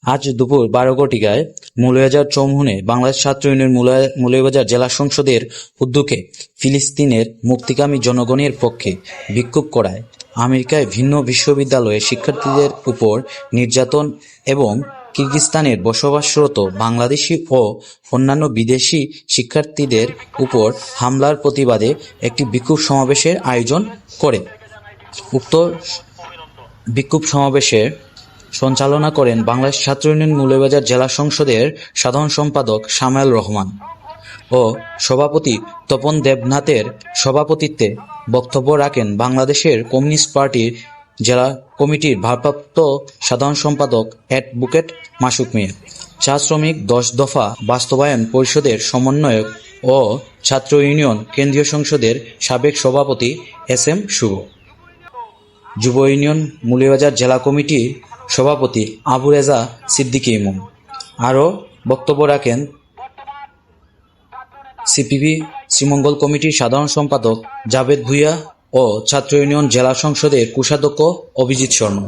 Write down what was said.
আজ দুপুর 12 ঘটিকায় মৌলভীবাজার চৌমুহনে বাংলাদেশ ছাত্র ইউনিয়ন মৌলভীবাজার জেলা সংসদের উদ্যোগে ফিলিস্তিনের মুক্তিকামী জনগণের পক্ষে বিক্ষোভ করায় আমেরিকায় ভিন্ন বিশ্ববিদ্যালয়ের শিক্ষার্থীদের উপর নির্যাতন এবং কিরগিজস্তানের বসবাসরত বাংলাদেশি ও অন্যান্য বিদেশি শিক্ষার্থীদের উপর হামলার প্রতিবাদে একটি বিক্ষোভ সমাবেশের আয়োজন করে। উক্ত বিক্ষোভ সমাবেশের সঞ্চালনা করেন বাংলাদেশ ছাত্র ইউনিয়ন মৌলভীবাজার জেলা সংসদের সাধারণ সম্পাদক সামেল রহমান ও সভাপতি তপন দেবনাথের সভাপতিত্বে বক্তব্য রাখেন বাংলাদেশের কমিউনিস্ট পার্টির জেলা কমিটির ভারপ্রাপ্ত সাধারণ সম্পাদক অ্যাডভোকেট মাসুক মিয়া, চা শ্রমিক 10 দফা বাস্তবায়ন পরিষদের সমন্বয়ক ও ছাত্র ইউনিয়ন কেন্দ্রীয় সংসদের সাবেক সভাপতি এস.এম. শুভ, যুব ইউনিয়ন মৌলভীবাজার জেলা কমিটির সভাপতি আবু রেজা সিদ্দিকী ইমাম। আরও বক্তব্য রাখেন সিপিবি শ্রীমঙ্গল কমিটির সাধারণ সম্পাদক জাভেদ ভূঁইয়া ও ছাত্র ইউনিয়ন জেলা সংসদের কোষাধ্যক্ষ অভিজিৎ শর্মা।